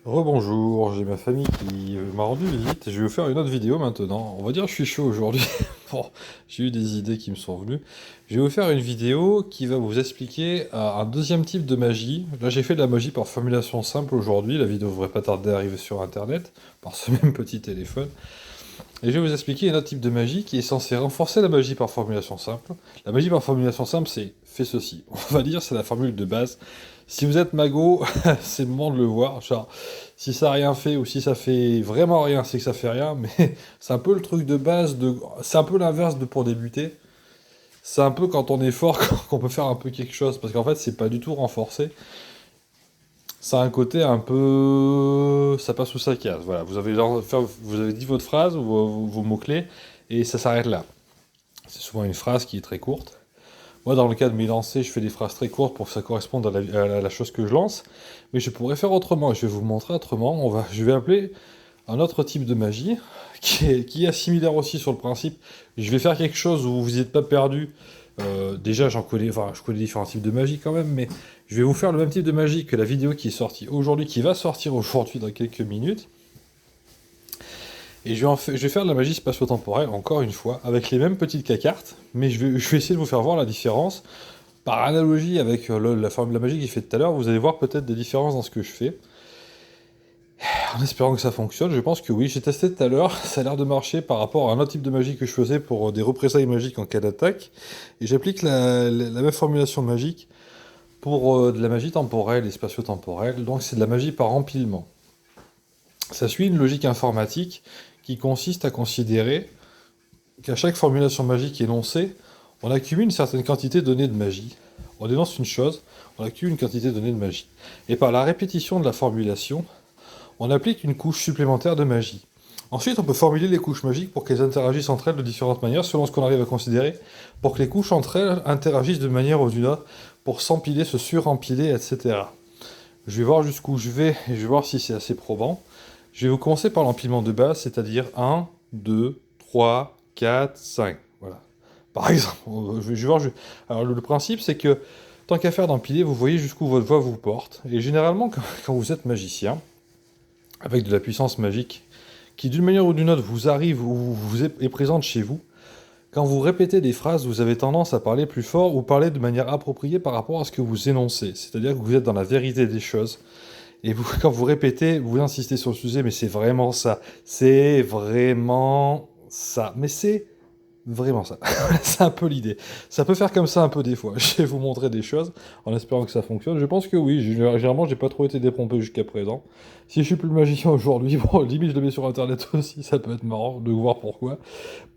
Rebonjour, j'ai ma famille qui m'a rendu visite et je vais vous faire une autre vidéo maintenant. On va dire que je suis chaud aujourd'hui. Bon, j'ai eu des idées qui me sont venues. Je vais vous faire une vidéo qui va vous expliquer un deuxième type de magie. Là, j'ai fait de la magie par formulation simple aujourd'hui. La vidéo devrait pas tarder à arriver sur internet par ce même petit téléphone. Et je vais vous expliquer un autre type de magie qui est censé renforcer la magie par formulation simple. La magie par formulation simple, c'est fais ceci. On va dire, c'est la formule de base. Si vous êtes mago, c'est le moment de le voir. Genre, si ça a rien fait ou si ça fait vraiment rien, c'est que ça fait rien. Mais c'est un peu le truc de base. C'est un peu l'inverse de pour débuter. C'est un peu quand on est fort qu'on peut faire un peu quelque chose. Parce qu'en fait, c'est pas du tout renforcé. Ça a un côté un peu. Ça passe sous sa case. Voilà, vous avez dit votre phrase ou vos mots-clés et ça s'arrête là. C'est souvent une phrase qui est très courte. Moi, dans le cas de mes lancers, je fais des phrases très courtes pour que ça corresponde à la chose que je lance. Mais je pourrais faire autrement. Je vais vous montrer autrement. Je vais appeler un autre type de magie qui est similaire aussi sur le principe. Je vais faire quelque chose où vous n'êtes pas perdu. Déjà, je connais différents types de magie quand même, mais je vais vous faire le même type de magie que la vidéo qui est sortie aujourd'hui, qui va sortir aujourd'hui dans quelques minutes. Et je vais faire de la magie spatio-temporelle, encore une fois, avec les mêmes petites cartes, mais je vais essayer de vous faire voir la différence. Par analogie avec la forme de la magie que j'ai fait tout à l'heure, vous allez voir peut-être des différences dans ce que je fais. En espérant que ça fonctionne, je pense que oui, j'ai testé tout à l'heure, ça a l'air de marcher par rapport à un autre type de magie que je faisais pour des représailles magiques en cas d'attaque, et j'applique la même formulation magique pour de la magie temporelle et spatio-temporelle, donc c'est de la magie par empilement. Ça suit une logique informatique qui consiste à considérer qu'à chaque formulation magique énoncée, on accumule une certaine quantité donnée de magie. On énonce une chose, on accumule une quantité donnée de magie. Et par la répétition de la formulation, on applique une couche supplémentaire de magie. Ensuite, on peut formuler les couches magiques pour qu'elles interagissent entre elles de différentes manières, selon ce qu'on arrive à considérer, pour que les couches entre elles interagissent de manière ou d'une autre, pour s'empiler, se surempiler, etc. Je vais voir jusqu'où je vais, et je vais voir si c'est assez probant. Je vais vous commencer par l'empilement de base, c'est-à-dire 1, 2, 3, 4, 5. Voilà. Par exemple, je vais voir. Alors, le principe, c'est que tant qu'à faire d'empiler, vous voyez jusqu'où votre voix vous porte. Et généralement, quand vous êtes magicien, avec de la puissance magique, qui d'une manière ou d'une autre vous arrive ou est présente chez vous, quand vous répétez des phrases, vous avez tendance à parler plus fort ou parler de manière appropriée par rapport à ce que vous énoncez. C'est-à-dire que vous êtes dans la vérité des choses. Et vous, quand vous répétez, vous insistez sur le sujet, mais c'est vraiment ça. C'est vraiment ça. Mais c'est vraiment ça. C'est un peu l'idée. Ça peut faire comme ça un peu des fois. Je vais vous montrer des choses en espérant que ça fonctionne. Je pense que oui. Généralement, j'ai pas trop été détrompé jusqu'à présent. Si je suis plus le magicien aujourd'hui, bon, limite, je le mets sur internet aussi. Ça peut être marrant de voir pourquoi.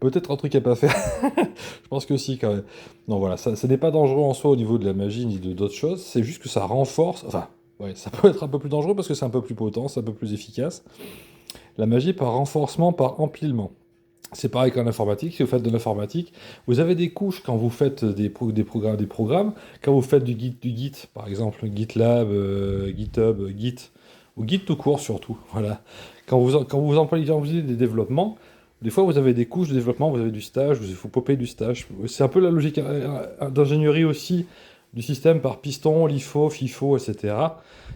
Peut-être un truc à pas faire. Je pense que si, quand même. Non, voilà. Ça n'est pas dangereux en soi au niveau de la magie ni de d'autres choses. C'est juste que ça renforce. Enfin, ouais, ça peut être un peu plus dangereux parce que c'est un peu plus potent, c'est un peu plus efficace. La magie par renforcement, par empilement. C'est pareil qu'en informatique, si vous faites de l'informatique, vous avez des couches quand vous faites des programmes, quand vous faites du Git, par exemple GitLab, GitHub, Git, ou Git tout court surtout, voilà. Quand vous employez des développements, des fois vous avez des couches de développement, vous avez du stage, il faut popper du stage. C'est un peu la logique d'ingénierie aussi du système par piston, LIFO, FIFO, etc.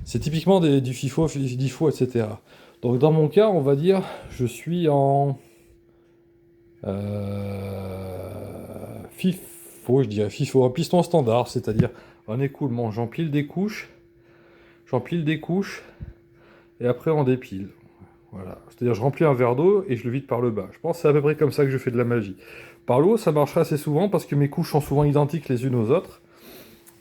C'est typiquement du FIFO, LIFO, etc. Donc dans mon cas, on va dire, je suis en FIFO, je dirais FIFO, un piston standard, c'est-à-dire un écoulement. J'empile des couches, et après on dépile. Voilà. C'est-à-dire je remplis un verre d'eau et je le vide par le bas. Je pense que c'est à peu près comme ça que je fais de la magie. Par l'eau, ça marchera assez souvent parce que mes couches sont souvent identiques les unes aux autres,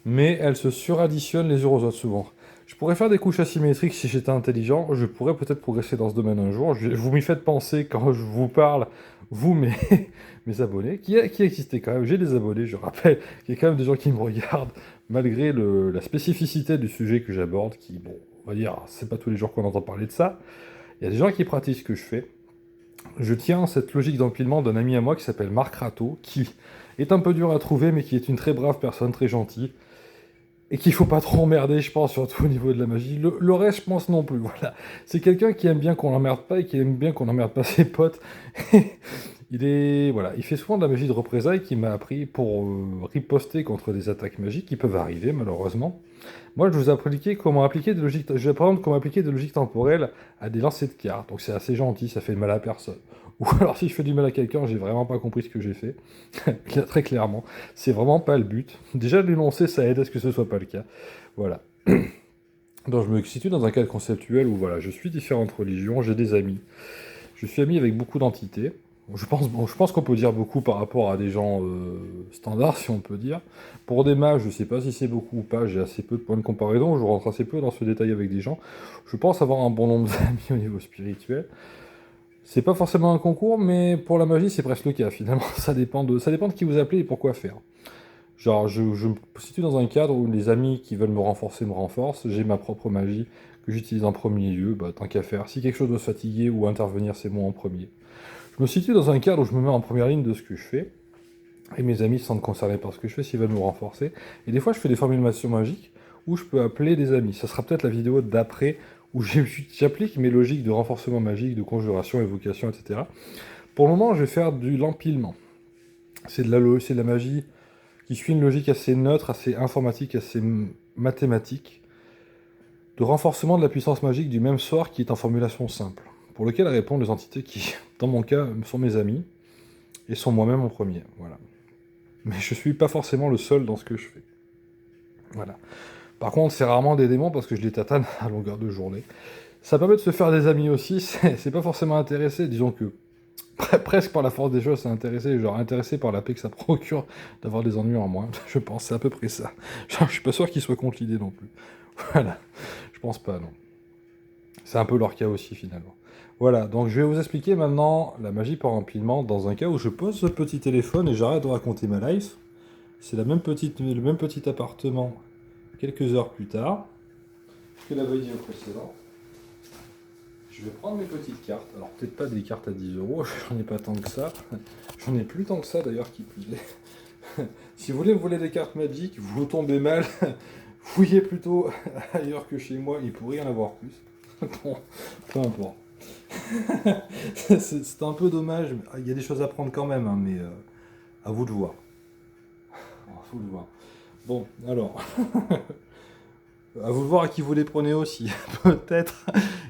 mais elles se suradditionnent les unes aux autres souvent. Je pourrais faire des couches asymétriques si j'étais intelligent, je pourrais peut-être progresser dans ce domaine un jour. Vous m'y faites penser quand je vous parle, vous, mes abonnés, qui existaient quand même. J'ai des abonnés, je rappelle, il y a quand même des gens qui me regardent, malgré la spécificité du sujet que j'aborde, qui, bon, on va dire, c'est pas tous les jours qu'on entend parler de ça. Il y a des gens qui pratiquent ce que je fais. Je tiens cette logique d'empilement d'un ami à moi qui s'appelle Marc Rato, qui est un peu dur à trouver, mais qui est une très brave personne, très gentille. Et qu'il faut pas trop emmerder, je pense, surtout au niveau de la magie. Le reste, je pense non plus, voilà. C'est quelqu'un qui aime bien qu'on l'emmerde pas et qui aime bien qu'on n'emmerde pas ses potes. Voilà, il fait souvent de la magie de représailles qui m'a appris pour riposter contre des attaques magiques qui peuvent arriver, malheureusement. Moi, je vous ai appliqué comment appliquer de logique, je vais apprendre comment appliquer de logique temporelle à des lancers de cartes. Donc c'est assez gentil, ça fait de mal à personne. Ou alors si je fais du mal à quelqu'un, j'ai vraiment pas compris ce que j'ai fait. Très clairement, c'est vraiment pas le but. Déjà de l'énoncer, ça aide à ce que ce soit pas le cas. Voilà. Donc je me situe dans un cadre conceptuel où voilà, je suis différentes religions, j'ai des amis. Je suis ami avec beaucoup d'entités. Bon, je pense qu'on peut dire beaucoup par rapport à des gens standards, si on peut dire. Pour des mages, je ne sais pas si c'est beaucoup ou pas, j'ai assez peu de points de comparaison, je rentre assez peu dans ce détail avec des gens. Je pense avoir un bon nombre d'amis au niveau spirituel. C'est pas forcément un concours, mais pour la magie, c'est presque le cas, finalement. Ça dépend de qui vous appelez et pourquoi faire. Genre, je me situe dans un cadre où les amis qui veulent me renforcer me renforcent, j'ai ma propre magie que j'utilise en premier lieu, bah, tant qu'à faire. Si quelque chose doit se fatiguer ou intervenir, c'est moi en premier. Je me situe dans un cadre où je me mets en première ligne de ce que je fais, et mes amis se sentent concernés par ce que je fais s'ils veulent me renforcer. Et des fois, je fais des formulations magiques où je peux appeler des amis. Ça sera peut-être la vidéo d'après où j'applique mes logiques de renforcement magique, de conjuration, évocation, etc. Pour le moment, je vais faire de l'empilement. C'est de la magie qui suit une logique assez neutre, assez informatique, assez mathématique, de renforcement de la puissance magique du même sort qui est en formulation simple, pour lequel répondent les entités qui, dans mon cas, sont mes amis, et sont moi-même en premier, voilà. Mais je suis pas forcément le seul dans ce que je fais. Voilà. Par contre, c'est rarement des démons parce que je les tatane à longueur de journée. Ça permet de se faire des amis aussi, c'est pas forcément intéressé, disons que presque par la force des choses, c'est intéressé, genre intéressé par la paix que ça procure d'avoir des ennuis en moins, je pense, c'est à peu près ça. Genre, je suis pas sûr qu'ils soient contre l'idée non plus. Voilà, je pense pas, non. C'est un peu leur cas aussi, finalement. Voilà, donc je vais vous expliquer maintenant la magie par empilement dans un cas où je pose ce petit téléphone et j'arrête de raconter ma life. C'est le même petit appartement quelques heures plus tard que la vidéo précédente. Je vais prendre mes petites cartes. Alors peut-être pas des cartes à 10 euros, j'en ai pas tant que ça. J'en ai plus tant que ça d'ailleurs qui plus est. Si vous voulez me voler des cartes magiques, vous tombez mal. Fouillez plutôt ailleurs que chez moi, il pourrait y en avoir plus. Bon, peu importe. C'est un peu dommage, il y a des choses à prendre quand même, hein, mais à vous de voir. À vous de voir. Bon, alors, à vous de voir à qui vous les prenez aussi. Peut-être,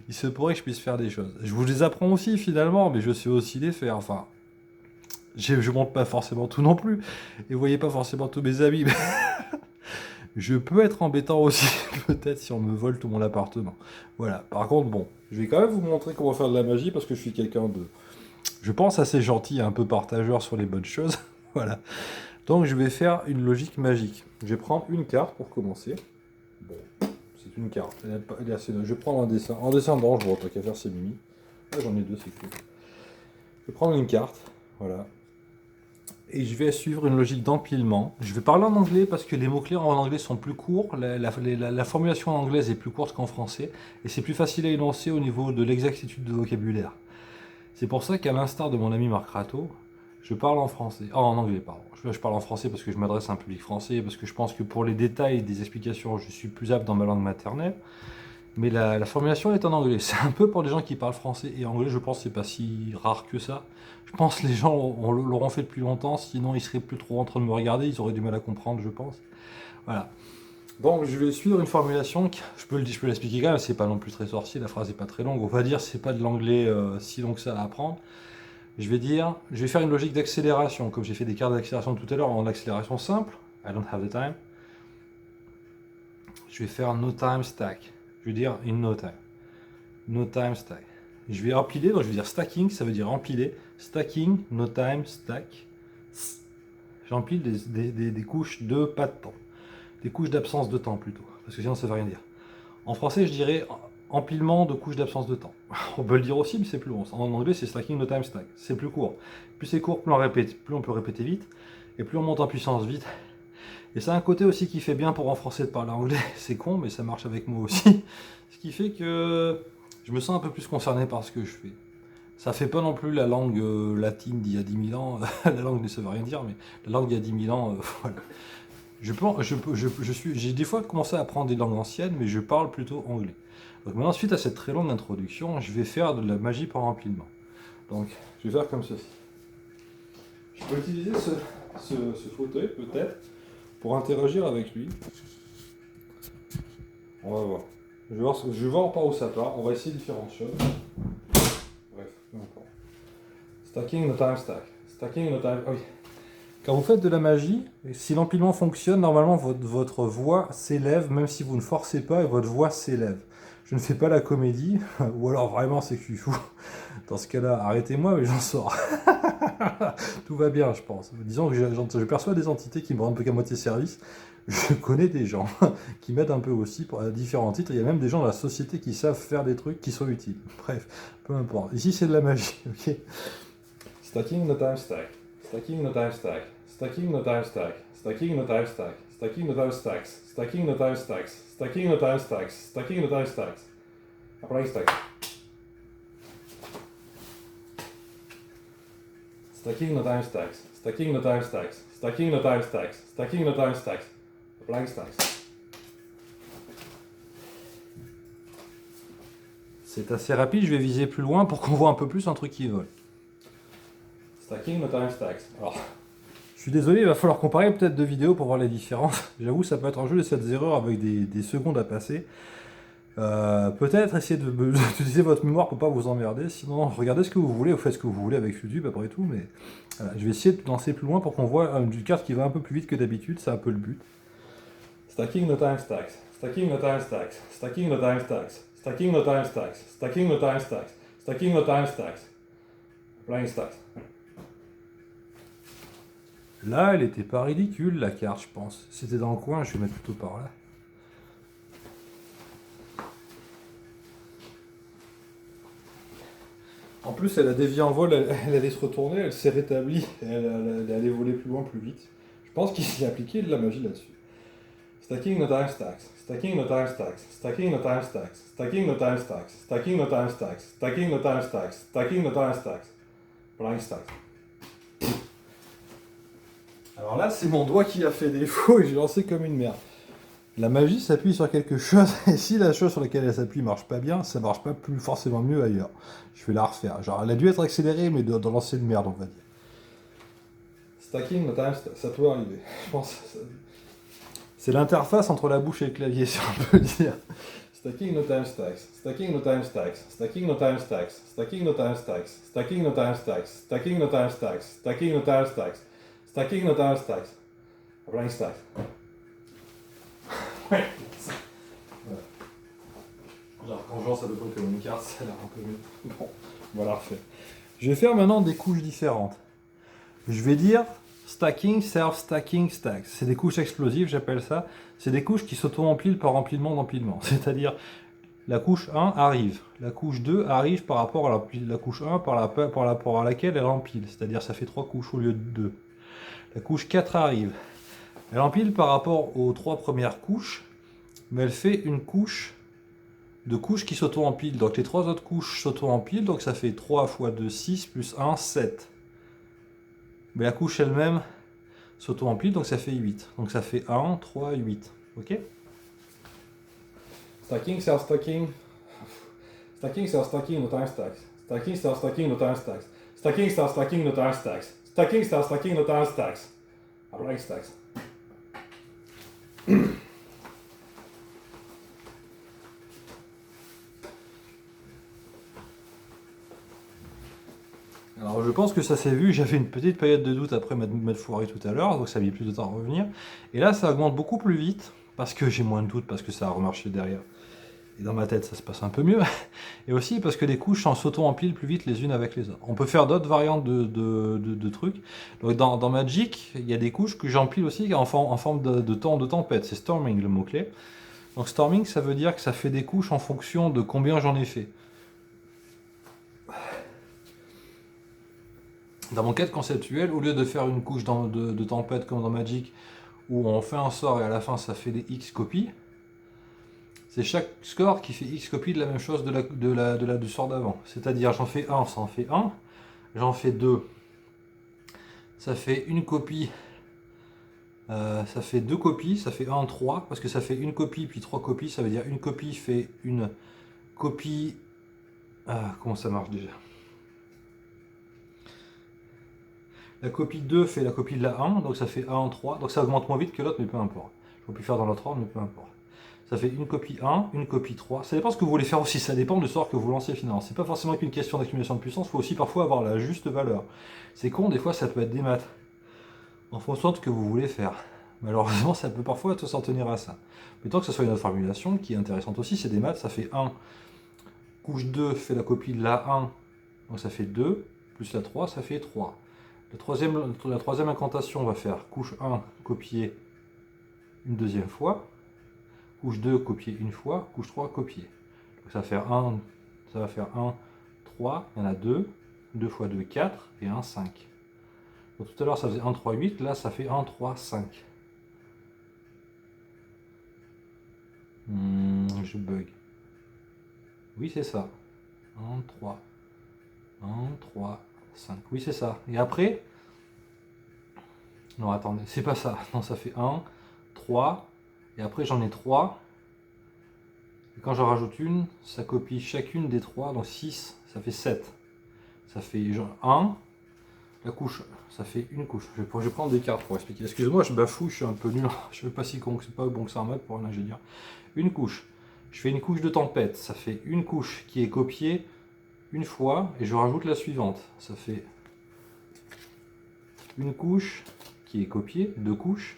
il se pourrait que je puisse faire des choses. Je vous les apprends aussi finalement, mais je sais aussi les faire. Enfin, je montre pas forcément tout non plus, et vous voyez pas forcément tous mes amis. Mais je peux être embêtant aussi, peut-être, si on me vole tout mon appartement. Voilà. Par contre, bon, je vais quand même vous montrer comment faire de la magie parce que je suis quelqu'un de, je pense, assez gentil et un peu partageur sur les bonnes choses. Voilà. Donc, je vais faire une logique magique. Je vais prendre une carte pour commencer. Bon, c'est une carte. Elle est assez neutre. Je vais prendre un dessin. En dessin d'ange, bon, tant qu'à faire, c'est mimi. Ah, j'en ai deux, c'est cool. Je vais prendre une carte. Voilà. Et je vais suivre une logique d'empilement. Je vais parler en anglais parce que les mots-clés en anglais sont plus courts, la formulation en anglaise est plus courte qu'en français, et c'est plus facile à énoncer au niveau de l'exactitude de vocabulaire. C'est pour ça qu'à l'instar de mon ami Marc Rato, je parle en français. Oh, en anglais, pardon. Je parle en français parce que je m'adresse à un public français, parce que je pense que pour les détails des explications, je suis plus apte dans ma langue maternelle. Mais la formulation est en anglais. C'est un peu pour les gens qui parlent français et anglais, je pense que c'est pas si rare que ça. Je pense que les gens l'auront fait depuis longtemps, sinon ils seraient plus trop en train de me regarder, ils auraient du mal à comprendre, je pense. Voilà. Donc je vais suivre une formulation, je peux l'expliquer quand même, c'est pas non plus très sorcier, la phrase est pas très longue, on va dire c'est pas de l'anglais si long que ça à apprendre. Je vais faire une logique d'accélération, comme j'ai fait des cartes d'accélération tout à l'heure en accélération simple, I don't have the time. Je vais faire no time stack. Je vais dire in no time. No time stack. Je vais empiler, donc je vais dire stacking, ça veut dire empiler. Stacking, no time, stack. J'empile des couches de pas de temps. Des couches d'absence de temps plutôt. Parce que sinon ça ne veut rien dire. En français, je dirais empilement de couches d'absence de temps. On peut le dire aussi, mais c'est plus long. En anglais, c'est stacking, no time, stack. C'est plus court. Plus c'est court, plus on peut répéter vite. Et plus on monte en puissance vite. Et c'est un côté aussi qui fait bien pour renforcer de parler anglais. C'est con, mais ça marche avec moi aussi. Ce qui fait que je me sens un peu plus concerné par ce que je fais. Ça fait pas non plus la langue latine d'il y a 10 000 ans. La langue ne veut rien dire, mais la langue d'il y a 10 000 ans, voilà. J'ai des fois commencé à apprendre des langues anciennes, mais je parle plutôt anglais. Donc maintenant, suite à cette très longue introduction, je vais faire de la magie par empilement. Donc, je vais faire comme ceci. Je peux utiliser ce fauteuil peut-être pour interagir avec lui. On va voir. Je vais voir par où ça part. On va essayer différentes choses. Bref, peu importe. Stacking the time stack. Stacking the time. Oui. Quand vous faites de la magie, si l'empilement fonctionne, normalement votre voix s'élève, même si vous ne forcez pas, et votre voix s'élève. Je ne fais pas la comédie, ou alors vraiment c'est que je suis fou. Dans ce cas-là, arrêtez-moi, mais j'en sors. Tout va bien, je pense. Disons que je perçois des entités qui me rendent un peu qu'à moitié service. Je connais des gens qui m'aident un peu aussi pour différents titres. Il y a même des gens dans la société qui savent faire des trucs qui sont utiles. Bref, peu importe. Ici, c'est de la magie, ok? Stacking the time stack. Stacking the time stack. Stacking the time stack. Stacking the time stack. Stacking the time stacks. Stacking the time stacks. Stacking the time stacks. Stacking the time stacks. Applying stacks. Stacking the time stacks. Stacking the time stacks. Stacking the time stacks. Stacking the time stacks. Applying stacks. C'est assez rapide, je vais viser plus loin pour qu'on voit un peu plus un truc qui vole. Stacking the time stacks. Alors, je suis désolé, il va falloir comparer peut-être deux vidéos pour voir les différences. J'avoue, ça peut être un jeu de cette erreurs avec des secondes à passer. Peut-être essayer d'utiliser votre mémoire pour pas vous emmerder. Sinon, regardez ce que vous voulez, vous faites ce que vous voulez avec YouTube après tout. Mais voilà, je vais essayer de lancer plus loin pour qu'on voit une carte qui va un peu plus vite que d'habitude. C'est un peu le but. Stacking the time stacks. Stacking the time stacks. Stacking the time stacks. Stacking the time stacks. Stacking the time stacks. Stacking the time stacks. Applying stacks. Là, elle était pas ridicule, la carte, je pense. C'était dans le coin, je vais mettre plutôt par là. En plus, elle a dévié en vol, elle allait se retourner, elle s'est rétablie, elle allait voler plus loin, plus vite. Je pense qu'il s'est appliqué de la magie là-dessus. Stacking the time stacks. Stacking the time stacks. Stacking the time stacks. Stacking the time stacks. Stacking the time stacks. Stacking the time stacks. Stacking the time stacks. Applying stacks. Alors là, c'est mon doigt qui a fait défaut et j'ai lancé comme une merde. La magie s'appuie sur quelque chose, et si la chose sur laquelle elle s'appuie marche pas bien, ça marche pas plus forcément mieux ailleurs. Je vais la refaire. Genre, elle a dû être accélérée, mais dans l'ancienne merde, on va dire. Stacking the time stacks, ça peut arriver. Je pense. C'est l'interface entre la bouche et le clavier, si on peut dire. Stacking the time stacks. Stacking the time stacks. Stacking the time stacks. Stacking the time stacks. Stacking the time stacks. Stacking the time stacks. Stacking the time stacks. Stacking the time stacks. Applying stacks. Ouais. Voilà. Genre, quand je lance à peu près comme une carte, ça a l'air un peu mieux. Bon, on va la refaire. Je vais faire maintenant des couches différentes. Je vais dire stacking, self-stacking, stacks. C'est des couches explosives, j'appelle ça. C'est des couches qui s'auto-empilent par empilement d'empilement. C'est-à-dire, la couche 1 arrive. La couche 2 arrive par rapport à la couche 1 par rapport à laquelle elle empile. C'est-à-dire, ça fait 3 couches au lieu de 2. La couche 4 arrive. Elle empile par rapport aux 3 premières couches, mais elle fait une couche de couches qui s'auto-empilent. Donc les 3 autres couches s'auto-empilent, donc ça fait 3 x 2, 6, plus 1, 7. Mais la couche elle-même s'auto-empile, donc ça fait 8. Donc ça fait 1, 3, 8. Ok? Stacking, self-stacking. Stacking, self-stacking, no time stacks. Stacking, self-stacking, no time stacks. Stacking, self-stacking, no time stacks. Stacking, self-stacking, no time stacks. Applying stacks. Alors je pense que ça s'est vu, j'avais une petite période de doute après m'être foiré tout à l'heure, donc ça a mis plus de temps à revenir. Et là ça augmente beaucoup plus vite, parce que j'ai moins de doute, parce que ça a remarché derrière. Et dans ma tête ça se passe un peu mieux. Et aussi parce que les couches s'auto-empilent plus vite les unes avec les autres. On peut faire d'autres variantes de trucs. Donc dans Magic, il y a des couches que j'empile aussi en forme de tempête. C'est Storming le mot-clé. Donc Storming ça veut dire que ça fait des couches en fonction de combien j'en ai fait. Dans mon cadre conceptuel, au lieu de faire une couche de tempête comme dans Magic, où on fait un sort et à la fin ça fait des X copies, c'est chaque score qui fait X copies de la même chose du sort d'avant. C'est-à-dire j'en fais 1, ça en fait 1, j'en fais 2, ça fait une copie, ça fait 2 copies, ça fait 1, 3, parce que ça fait une copie puis 3 copies, ça veut dire une copie fait une copie... comment ça marche déjà ? La copie 2 fait la copie de la 1, donc ça fait 1 en 3. Donc ça augmente moins vite que l'autre, mais peu importe. Je peux plus faire dans l'autre ordre, mais peu importe. Ça fait une copie 1, une copie 3. Ça dépend ce que vous voulez faire aussi, ça dépend du sort que vous lancez finalement. C'est pas forcément qu'une question d'accumulation de puissance, il faut aussi parfois avoir la juste valeur. C'est con, des fois ça peut être des maths, en fonction de ce que vous voulez faire. Malheureusement, ça peut parfois s'en tenir à ça. Mais tant que ce soit une autre formulation, qui est intéressante aussi, c'est des maths, ça fait 1. Couche 2 fait la copie de la 1, donc ça fait 2, plus la 3, ça fait 3. La troisième incantation va faire couche 1, copier une deuxième fois, couche 2, copier une fois, couche 3, copier. Donc ça va faire 1, 3, il y en a 2, 2 fois 2, 4, et 1, 5. Donc tout à l'heure ça faisait 1, 3, 8, là ça fait 1, 3, 5. Je bug. Oui, c'est ça. 1, 3. 1, 3, 5. Oui, c'est ça. Et après... Non, attendez, c'est pas ça. Non, ça fait 1, 3. Et après, j'en ai 3. Et quand j'en rajoute une, ça copie chacune des 3. Donc 6, ça fait 7. Ça fait 1. La couche, ça fait une couche. Je vais prendre des cartes pour expliquer. Excuse-moi, je bafoue, je suis un peu nul. Je ne suis pas si con, c'est pas bon que ça en maths pour un ingénieur. Une couche. Je fais une couche de tempête. Ça fait une couche qui est copiée une fois. Et je rajoute la suivante. Ça fait une couche qui est copiée, 2 couches,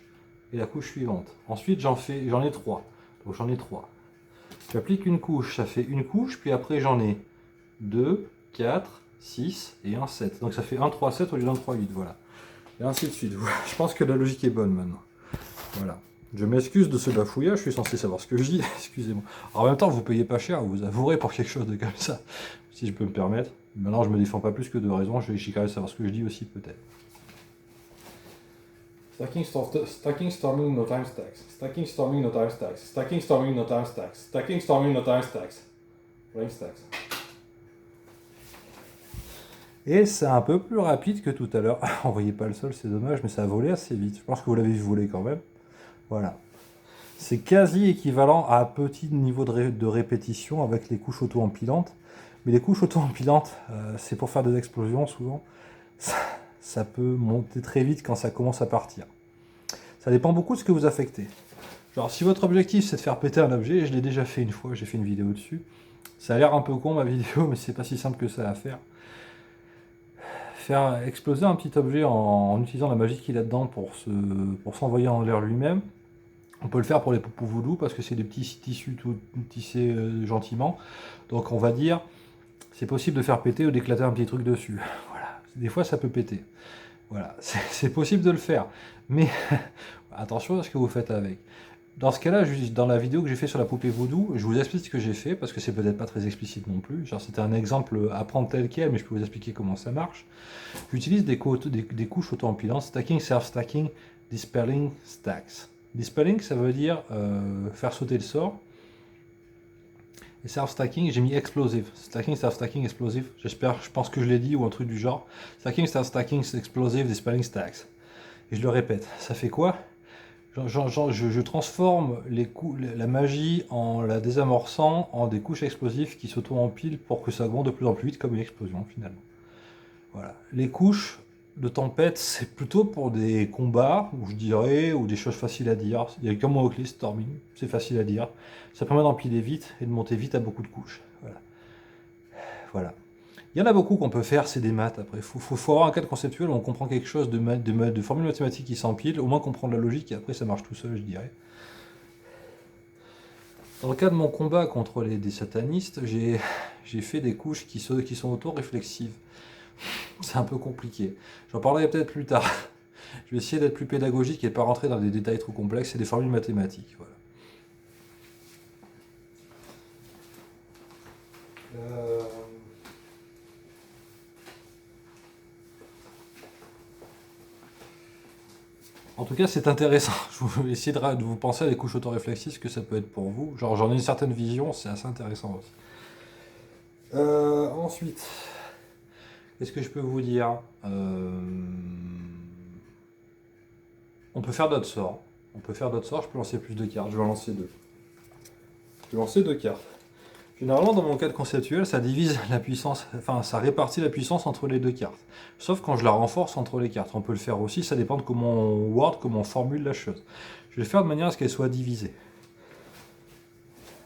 et la couche suivante. Ensuite, j'en ai 3. Donc j'en ai 3. J'applique une couche, ça fait une couche, puis après j'en ai 2, 4, 6 et 1, 7. Donc ça fait 1, 3, 7 au lieu d'un 3, 8, voilà. Et ainsi de suite. Je pense que la logique est bonne maintenant. Voilà. Je m'excuse de ce bafouillage, je suis censé savoir ce que je dis, excusez-moi. En même temps, vous payez pas cher, vous avouerez pour quelque chose de comme ça, si je peux me permettre. Maintenant, je me défends pas plus que de raison, je vais quand même savoir ce que je dis aussi, peut-être. Stacking, storming, no time stacks. Stacking, storming, no time stacks. Stacking, storming, no time stacks. Stacking, storming, no time stacks. Time stacks. Et c'est un peu plus rapide que tout à l'heure. On voyait pas le sol, c'est dommage, mais ça a volé assez vite. Je pense que vous l'avez vu voler quand même. Voilà. C'est quasi équivalent à un petit niveau de répétition avec les couches auto-empilantes. Mais les couches auto-empilantes, c'est pour faire des explosions souvent. Ça peut monter très vite quand ça commence à partir. Ça dépend beaucoup de ce que vous affectez. Genre, si votre objectif c'est de faire péter un objet, je l'ai déjà fait une fois, j'ai fait une vidéo dessus. Ça a l'air un peu con ma vidéo, mais c'est pas si simple que ça à faire. Faire exploser un petit objet en utilisant la magie qu'il a dedans pour s'envoyer en l'air lui-même. On peut le faire pour les poupous voodoo parce que c'est des petits tissus tout tissés gentiment. Donc on va dire, c'est possible de faire péter ou d'éclater un petit truc dessus. Voilà. Des fois ça peut péter. Voilà, c'est possible de le faire. Mais attention à ce que vous faites avec. Dans ce cas-là, dans la vidéo que j'ai fait sur la poupée voodoo, je vous explique ce que j'ai fait, parce que c'est peut-être pas très explicite non plus. Genre c'était un exemple à prendre tel quel, mais je peux vous expliquer comment ça marche. J'utilise des couches auto-empilantes, stacking, self-stacking, dispelling, stacks. Dispelling, ça veut dire faire sauter le sort. Et self-stacking, j'ai mis explosive. Stacking, self-stacking, explosive. Je pense que je l'ai dit, ou un truc du genre. Stacking, self-stacking, explosive, dispelling, stacks. Et je le répète. Ça fait quoi? Je transforme la magie en la désamorçant en des couches explosives qui s'auto-empilent pour que ça augmente de plus en plus vite comme une explosion finalement. Voilà. Les couches de tempête, c'est plutôt pour des combats, je dirais, ou des choses faciles à dire. Il y a comme mot-clé storming, c'est facile à dire. Ça permet d'empiler vite et de monter vite à beaucoup de couches. Voilà. Il y en a beaucoup qu'on peut faire, c'est des maths après. Il faut avoir un cadre conceptuel où on comprend quelque chose de formules mathématiques qui s'empilent, au moins comprendre la logique et après ça marche tout seul, je dirais. Dans le cas de mon combat contre des satanistes, j'ai fait des couches qui sont auto-réflexives. C'est un peu compliqué. J'en parlerai peut-être plus tard. Je vais essayer d'être plus pédagogique et de ne pas rentrer dans des détails trop complexes, c'est des formules mathématiques. Voilà. En tout cas, c'est intéressant. Je vais essayer de vous penser à des couches autoréflexives, ce que ça peut être pour vous. Genre, j'en ai une certaine vision, c'est assez intéressant aussi. Ensuite, qu'est-ce que je peux vous dire? On peut faire d'autres sorts. Je peux lancer plus de cartes. Je vais en lancer 2. Je vais lancer 2 cartes. Généralement, dans mon cadre conceptuel, ça divise la puissance, enfin, ça répartit la puissance entre les deux cartes. Sauf quand je la renforce entre les cartes. On peut le faire aussi, ça dépend de comment on word, comment on formule la chose. Je vais le faire de manière à ce qu'elle soit divisée.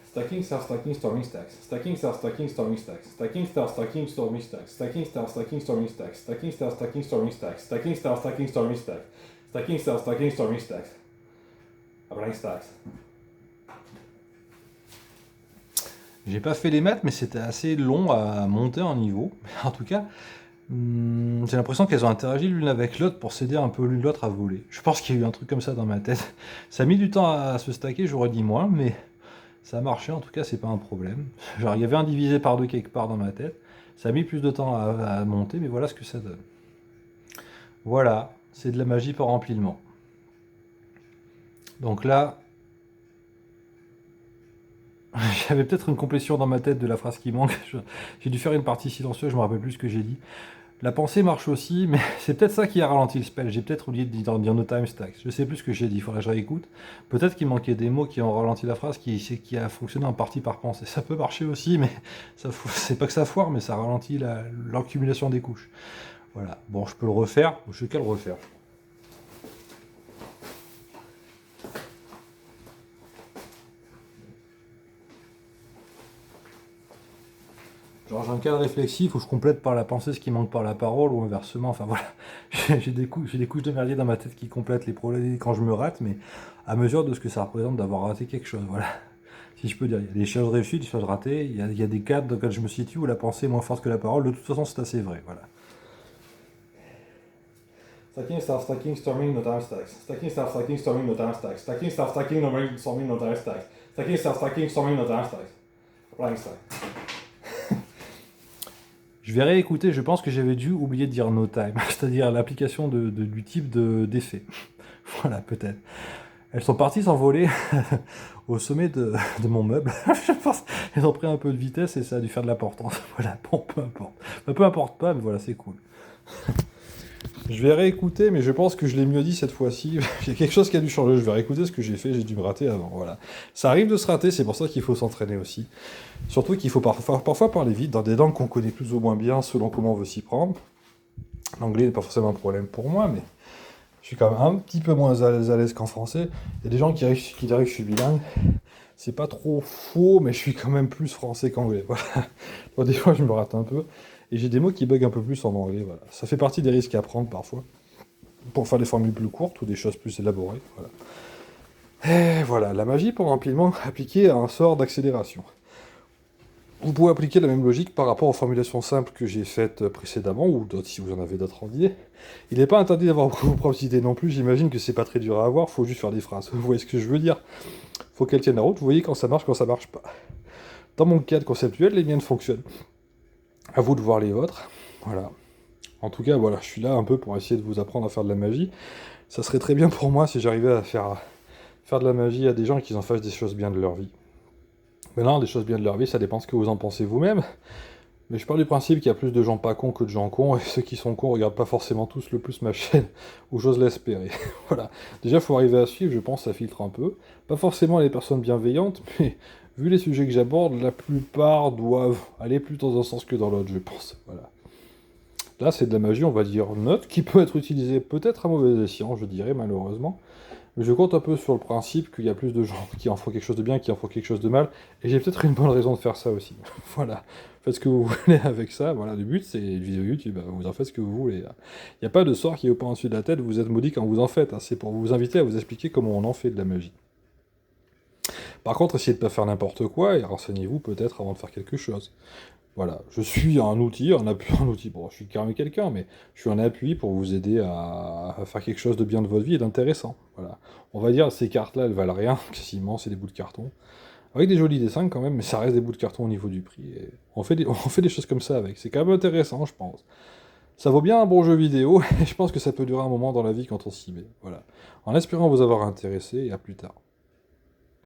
Stacking, star, stacking, storming stacks. Stacking, star, stacking, storming stacks. Stacking, star, stacking, storming stacks. Stacking, star, stacking, storming stacks. Stacking, star, stacking, storming stacks. Stacking, star, stacking, storming stacks. Stacking, star, stacking, storming stacks. Applying stacks. J'ai pas fait les maths, mais c'était assez long à monter en niveau. En tout cas, j'ai l'impression qu'elles ont interagi l'une avec l'autre pour s'aider un peu l'une l'autre à voler. Je pense qu'il y a eu un truc comme ça dans ma tête. Ça a mis du temps à se stacker, j'aurais dit moins, mais ça a marché, en tout cas, c'est pas un problème. Genre, il y avait un divisé par deux quelque part dans ma tête. Ça a mis plus de temps à monter, mais voilà ce que ça donne. Voilà, c'est de la magie par empilement. Donc là, j'avais peut-être une complétion dans ma tête de la phrase qui manque. J'ai dû faire une partie silencieuse, je me rappelle plus ce que j'ai dit. La pensée marche aussi, mais c'est peut-être ça qui a ralenti le spell. J'ai peut-être oublié de dire no time stacks. Je sais plus ce que j'ai dit, il faudrait que je réécoute. Peut-être qu'il manquait des mots qui ont ralenti la phrase, qui a fonctionné en partie par pensée. Ça peut marcher aussi, mais c'est pas que ça foire, mais ça ralentit l'accumulation des couches. Voilà. Bon, je peux le refaire, je vais qu'à le refaire. Genre j'ai un cadre réflexif où je complète par la pensée ce qui manque par la parole, ou inversement, enfin voilà. J'ai des couches de merdier dans ma tête qui complètent les problèmes quand je me rate, mais à mesure de ce que ça représente d'avoir raté quelque chose, voilà. Si je peux dire, il y a des choses réussies, des choses ratées, il y a des cadres dans lesquels je me situe où la pensée est moins forte que la parole, de toute façon c'est assez vrai, voilà. Stacking, star, stacking, storming, no time stacks. Stacking, star, stacking, storming, no time stacks. Stacking, star, stacking, storming, no time stacks. Stacking, star, stacking, storming, no time stacks. Applying stack. Je vais réécouter, je pense que j'avais dû oublier de dire no time, c'est-à-dire l'application du type d'effet. Voilà, peut-être. Elles sont parties s'envoler au sommet de mon meuble. Je pense qu'elles ont pris un peu de vitesse et ça a dû faire de l'importance. Voilà, bon, peu importe. Enfin, peu importe pas, mais voilà, c'est cool. Je vais réécouter, mais je pense que je l'ai mieux dit cette fois-ci. Il y a quelque chose qui a dû changer. Je vais réécouter ce que j'ai fait, j'ai dû me rater avant. Voilà. Ça arrive de se rater, c'est pour ça qu'il faut s'entraîner aussi. Surtout qu'il faut parfois parler vite dans des langues qu'on connaît plus ou moins bien selon comment on veut s'y prendre. L'anglais n'est pas forcément un problème pour moi, mais je suis quand même un petit peu moins à l'aise qu'en français. Il y a des gens qui diraient que je suis bilingue. C'est pas trop faux, mais je suis quand même plus français qu'anglais. Voilà. Bon, des fois, je me rate un peu. Et j'ai des mots qui bug un peu plus en anglais. Voilà. Ça fait partie des risques à prendre parfois. Pour faire des formules plus courtes ou des choses plus élaborées. Voilà. Et voilà, la magie pour empilement appliquée à un sort d'accélération. Vous pouvez appliquer la même logique par rapport aux formulations simples que j'ai faites précédemment, ou d'autres si vous en avez d'autres en idée. Il n'est pas interdit d'avoir vos propres idées non plus, j'imagine que c'est pas très dur à avoir, faut juste faire des phrases. Vous voyez ce que je veux dire? Faut qu'elles tiennent la route, vous voyez quand ça marche pas. Dans mon cadre conceptuel, les miennes fonctionnent. À vous de voir les vôtres. Voilà. En tout cas, voilà, je suis là un peu pour essayer de vous apprendre à faire de la magie. Ça serait très bien pour moi si j'arrivais à faire de la magie à des gens qui en fassent des choses bien de leur vie. Maintenant, des choses bien de leur vie, ça dépend ce que vous en pensez vous-même. Mais je pars du principe qu'il y a plus de gens pas cons que de gens cons, et ceux qui sont cons regardent pas forcément tous le plus ma chaîne, ou j'ose l'espérer. Voilà. Déjà, il faut arriver à suivre, je pense, ça filtre un peu. Pas forcément les personnes bienveillantes, mais vu les sujets que j'aborde, la plupart doivent aller plus dans un sens que dans l'autre, je pense. Voilà. Là, c'est de la magie, on va dire neutre, qui peut être utilisée peut-être à mauvais escient, je dirais, malheureusement. Mais je compte un peu sur le principe qu'il y a plus de gens qui en font quelque chose de bien, qui en font quelque chose de mal, et j'ai peut-être une bonne raison de faire ça aussi. Voilà. Faites ce que vous voulez avec ça, voilà, le but c'est une vidéo YouTube, vous en faites ce que vous voulez. Il n'y a pas de sort qui est au point au-dessus de la tête, vous êtes maudit quand vous en faites, c'est pour vous inviter à vous expliquer comment on en fait de la magie. Par contre, essayez de ne pas faire n'importe quoi, et renseignez-vous peut-être avant de faire quelque chose. Voilà, je suis un outil, bon, je suis quand même quelqu'un, mais je suis un appui pour vous aider à faire quelque chose de bien de votre vie et d'intéressant. Voilà. On va dire, ces cartes-là, elles valent rien, quasiment, c'est des bouts de carton. Avec des jolis dessins quand même, mais ça reste des bouts de carton au niveau du prix. Et on fait des choses comme ça avec, c'est quand même intéressant, je pense. Ça vaut bien un bon jeu vidéo, et je pense que ça peut durer un moment dans la vie quand on s'y met. Voilà. En espérant vous avoir intéressé, et à plus tard.